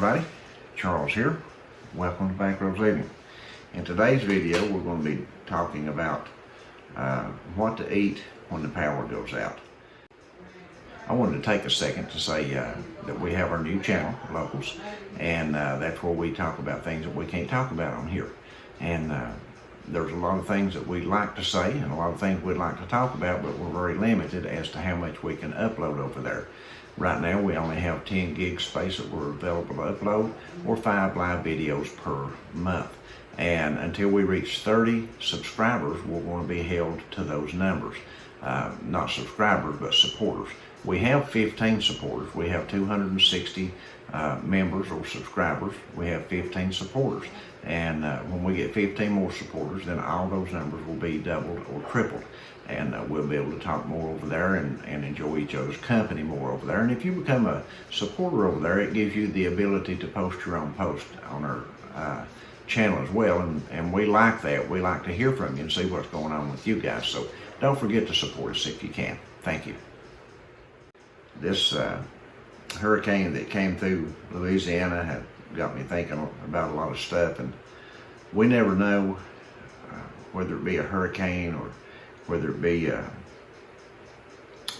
everybody, Charles here. Welcome to Bankroll's Living. In today's video we're going to be talking about what to eat when the power goes out. I wanted to take a second to say that we have our new channel, Locals, and that's where we talk about things that we can't talk about on here. And there's a lot of things that we like to say and a lot of things we'd like to talk about, but we're very limited as to how much we can upload over there. Right now we only have 10 gig space that we're available to upload, or 5 live videos per month. And until we reach 30 subscribers, we're going to be held to those numbers. Not subscribers, but supporters. We have 15 supporters. We have 260 members or subscribers. We have 15 supporters. And when we get 15 more supporters, then all those numbers will be doubled or tripled. And we'll be able to talk more over there and enjoy each other's company more over there. And if you become a supporter over there, it gives you the ability to post your own post on our channel as well. And we like that. We like to hear from you and see what's going on with you guys. So don't forget to support us if you can. Thank you. This hurricane that came through Louisiana had got me thinking about a lot of stuff, and we never know whether it be a hurricane or whether it be a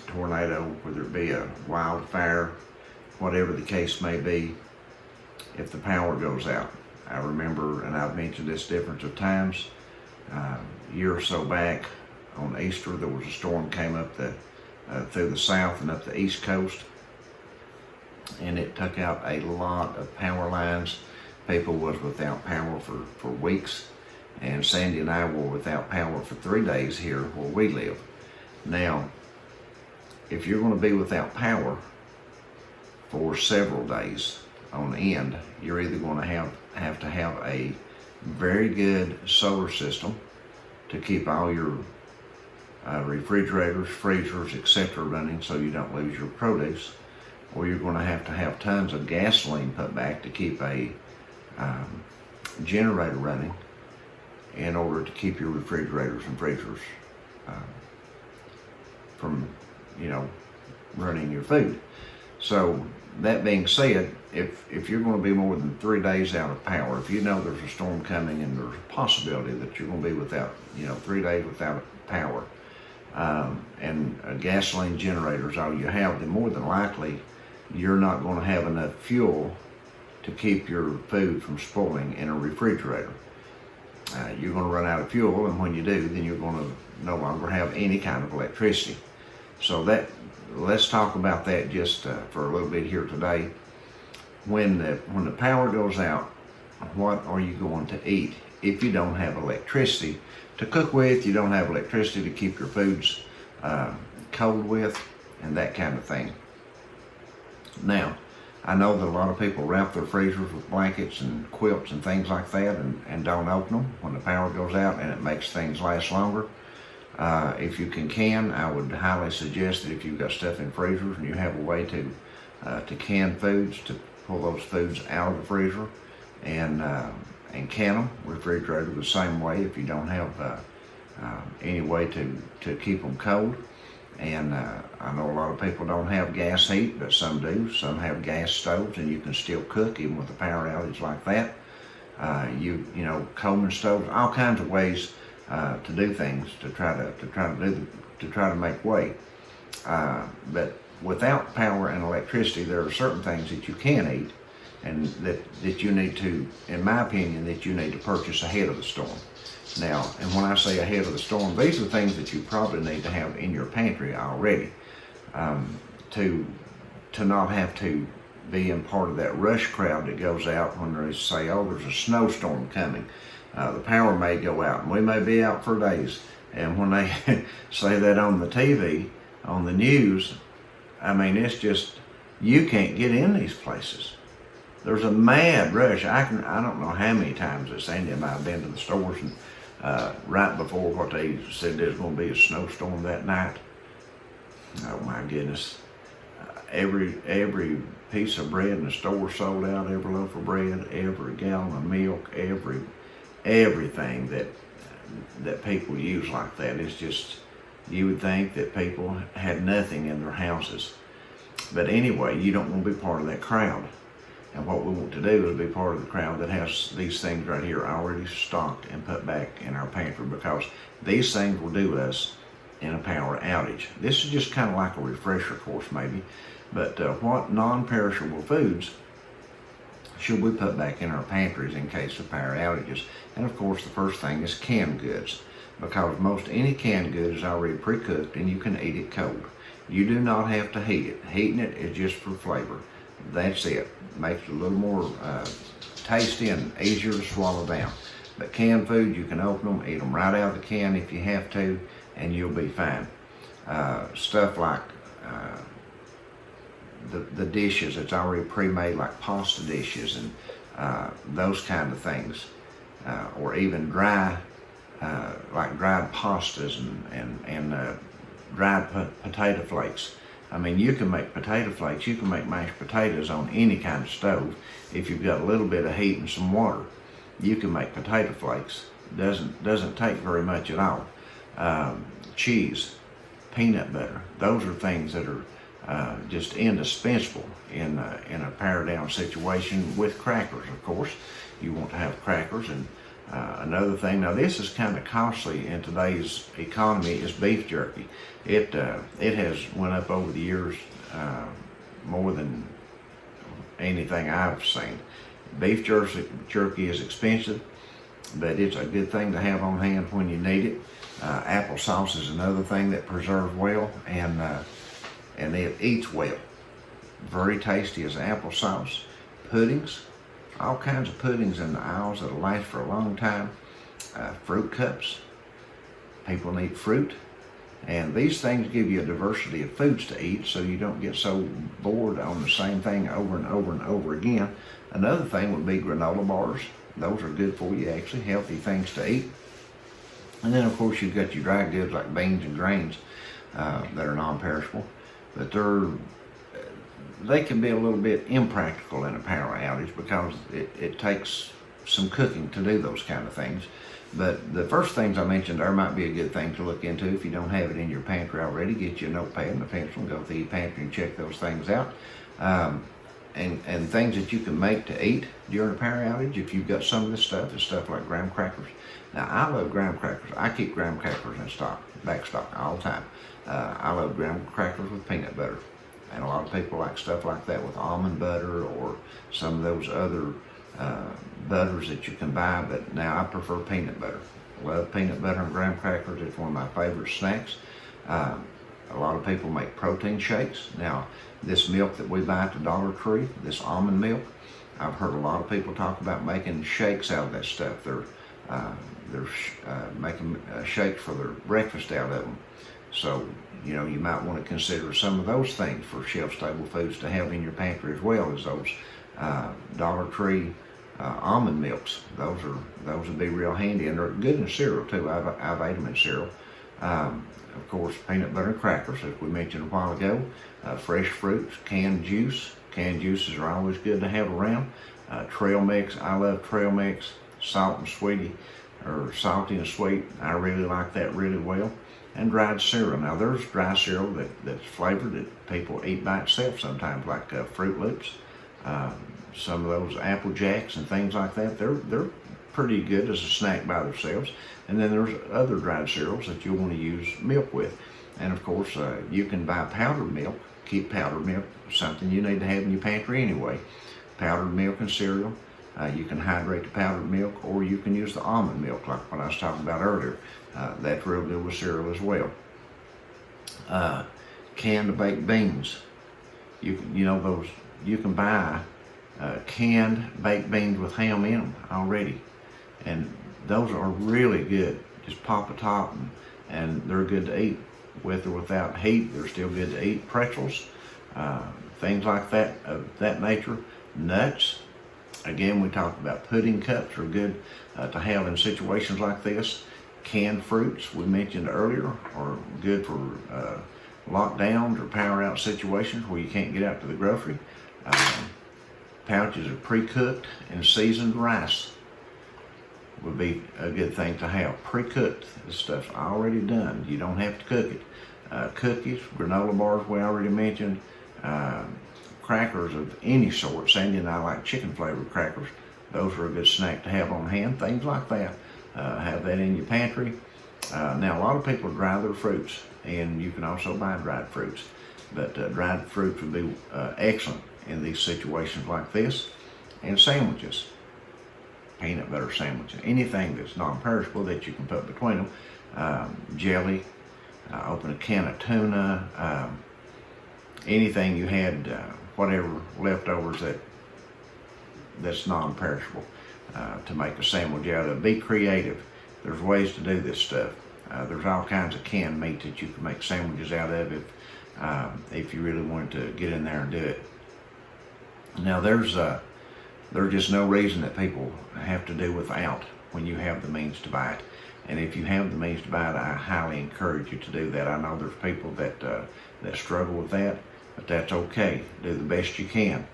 tornado, whether it be a wildfire, whatever the case may be, if the power goes out. I remember, and I've mentioned this difference of times, a year or so back on Easter, there was a storm came up through the south and up the east coast, and it took out a lot of power lines. People was without power for weeks, and Sandy and I were without power for 3 days here where we live. Now, if you're going to be without power for several days on end, you're either going to have to have a very good solar system to keep all your refrigerators, freezers, etc. running so you don't lose your produce, or you're going to have tons of gasoline put back to keep a generator running in order to keep your refrigerators and freezers from, running your food. So that being said, if you're going to be more than 3 days out of power, if you know there's a storm coming and there's a possibility that you're going to be without, 3 days without power, and a gasoline generator is all you have, then more than likely you're not going to have enough fuel to keep your food from spoiling in a refrigerator. You're going to run out of fuel, and when you do, then you're going to no longer have any kind of electricity. So let's talk about that just for a little bit here today. When the power goes out, what are you going to eat if you don't have electricity to cook with? You don't have electricity to keep your foods cold with, and that kind of thing. Now, I know that a lot of people wrap their freezers with blankets and quilts and things like that and don't open them when the power goes out, and it makes things last longer. If you can, I would highly suggest that if you've got stuff in freezers and you have a way to can foods, to pull those foods out of the freezer and can them, refrigerator the same way if you don't have any way to keep them cold. And I know a lot of people don't have gas heat, but some do. Some have gas stoves, and you can still cook even with a power outage like that. Coleman stoves, all kinds of ways to do things to try to make way. But without power and electricity, there are certain things that you can eat, and that you need to, in my opinion, that you need to purchase ahead of the storm. Now, and when I say ahead of the storm, these are things that you probably need to have in your pantry already to not have to be in part of that rush crowd that goes out when they say, oh, there's a snowstorm coming. The power may go out, and we may be out for days. And when they say that on the TV, on the news, I mean, it's just, you can't get in these places. There's a mad rush. I don't know how many times that Sandy and I have been to the stores, and right before what they said there's going to be a snowstorm that night. Oh my goodness! Every piece of bread in the store sold out. Every loaf of bread, every gallon of milk, everything that people use like that. It's just, you would think that people had nothing in their houses. But anyway, you don't want to be part of that crowd. And what we want to do is be part of the crowd that has these things right here already stocked and put back in our pantry, because these things will do us in a power outage. This is just kind of like a refresher course maybe, but what non-perishable foods should we put back in our pantries in case of power outages? And of course the first thing is canned goods, because most any canned good is already pre-cooked and you can eat it cold. You do not have to heat it. Heating it is just for flavor. That's it. Makes it a little more tasty and easier to swallow down. But canned food, you can open them, eat them right out of the can if you have to, and you'll be fine. Stuff like the dishes that's already pre-made, like pasta dishes and those kind of things, or even dry, like dried pastas and dried potato flakes. I mean, you can make potato flakes, you can make mashed potatoes on any kind of stove. If you've got a little bit of heat and some water, you can make potato flakes. Doesn't take very much at all. Cheese, peanut butter, those are things that are just indispensable in a power down situation, with crackers, of course. You want to have crackers. And another thing, now this is kind of costly in today's economy, is beef jerky. It has went up over the years more than anything I've seen. Beef jerky is expensive, but it's a good thing to have on hand when you need it. Applesauce is another thing that preserves well and it eats well. Very tasty is applesauce. Puddings, all kinds of puddings in the aisles that'll last for a long time. Fruit cups, people need fruit. And these things give you a diversity of foods to eat, so you don't get so bored on the same thing over and over and over again. Another thing would be granola bars. Those are good for you, actually, healthy things to eat. And then of course you've got your dry goods like beans and grains that are non-perishable, but they can be a little bit impractical in a power outage because it takes some cooking to do those kind of things. But the first things I mentioned there might be a good thing to look into. If you don't have it in your pantry already, get you a notepad and a pencil and go through your pantry and check those things out. And things that you can make to eat during a power outage, if you've got some of this stuff, is stuff like graham crackers. Now, I love graham crackers. I keep graham crackers in back stock all the time. I love graham crackers with peanut butter. And a lot of people like stuff like that with almond butter or some of those other butters that you can buy, but now I prefer peanut butter. Love peanut butter and graham crackers. It's one of my favorite snacks. A lot of people make protein shakes. Now, this milk that we buy at the Dollar Tree, this almond milk, I've heard a lot of people talk about making shakes out of that stuff. They're making shakes for their breakfast out of them. So, you know, you might want to consider some of those things for shelf-stable foods to have in your pantry, as well as those Dollar Tree almond milks. Those would be real handy, and they're good in cereal too. I've ate them in cereal. Of course, peanut butter and crackers, as we mentioned a while ago. Fresh fruits, canned juice. Canned juices are always good to have around. Trail mix, I love trail mix. Salt and sweetie, or salty and sweet, I really like that really well. And dried cereal. Now there's dry cereal that's flavored that people eat by itself sometimes, like Fruit Loops. Some of those Apple Jacks and things like that, they're pretty good as a snack by themselves. And then there's other dried cereals that you'll want to use milk with. And of course, you can buy powdered milk. Keep powdered milk, something you need to have in your pantry anyway. Powdered milk and cereal. You can hydrate the powdered milk, or you can use the almond milk, like what I was talking about earlier. That's real good with cereal as well. Canned baked beans. You can buy canned baked beans with ham in them already, and those are really good. Just pop a top, and they're good to eat with or without heat. They're still good to eat. Pretzels, things like that of that nature. Nuts. Again, we talked about pudding cups are good to have in situations like this. Canned fruits, we mentioned earlier, are good for lockdowns or power out situations where you can't get out to the grocery. Pouches of pre-cooked and seasoned rice would be a good thing to have. Pre-cooked, this stuff's already done. You don't have to cook it. Cookies, granola bars, we already mentioned. crackers of any sort. Sandy and I like chicken flavored crackers. Those are a good snack to have on hand, things like that. Have that in your pantry. Now, a lot of people dry their fruits, and you can also buy dried fruits. But dried fruits would be excellent in these situations like this. And sandwiches, peanut butter sandwiches, anything that's non-perishable that you can put between them. Jelly, open a can of tuna, anything you had, whatever leftovers that's non-perishable, to make a sandwich out of. Be creative. There's ways to do this stuff. There's all kinds of canned meat that you can make sandwiches out of if you really wanted to get in there and do it. Now there's just no reason that people have to do without when you have the means to buy it. And if you have the means to buy it, I highly encourage you to do that. I know there's people that struggle with that, but that's okay. Do the best you can.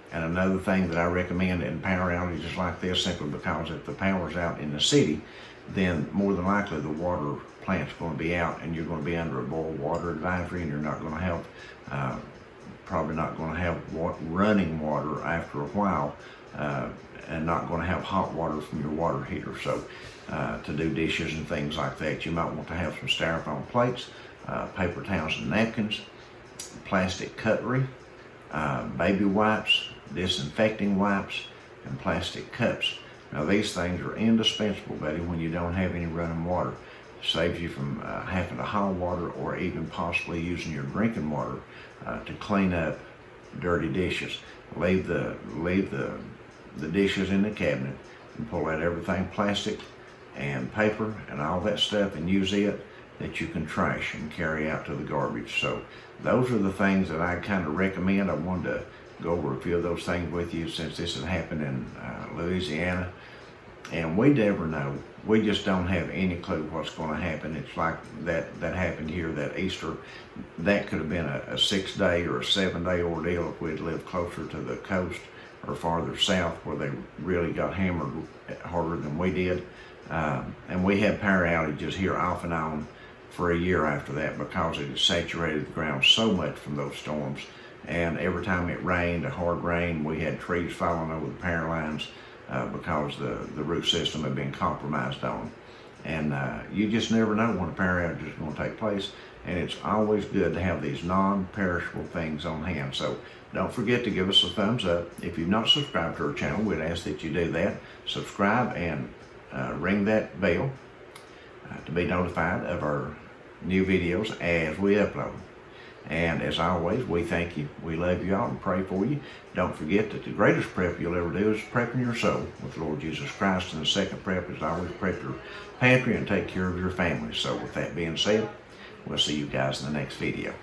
And another thing that I recommend in power outages like this, simply because if the power's out in the city, then more than likely the water plant's going to be out, and you're going to be under a boil water advisory, and you're not going to have, probably not going to have running water after a while, and not going to have hot water from your water heater. So to do dishes and things like that, you might want to have some styrofoam plates, paper towels and napkins, plastic cutlery, baby wipes, disinfecting wipes, and plastic cups. Now these things are indispensable, buddy, when you don't have any running water. It saves you from having to haul water, or even possibly using your drinking water to clean up dirty dishes. Leave the dishes in the cabinet and pull out everything plastic and paper and all that stuff, and use it that you can trash and carry out to the garbage. So those are the things that I kind of recommend. I wanted to go over a few of those things with you, since this has happened in Louisiana, and we never know. We just don't have any clue what's going to happen. It's like that happened here, that Easter. That could have been a 6-day or a 7-day ordeal if we'd lived closer to the coast or farther south, where they really got hammered harder than we did. And we had power outages here off and on for a year after that, because it had saturated the ground so much from those storms. And every time it rained, a hard rain, we had trees falling over the power lines because the root system had been compromised on. And you just never know when a power outage is going to take place. And it's always good to have these non-perishable things on hand. So don't forget to give us a thumbs up. If you've not subscribed to our channel, we'd ask that you do that. Subscribe and ring that bell to be notified of our new videos as we upload. And as always, we thank you, we love you all, and pray for you. Don't forget that the greatest prep you'll ever do is prepping your soul with the Lord Jesus Christ. And the second prep is always prep your pantry and take care of your family. So with that being said, we'll see you guys in the next video.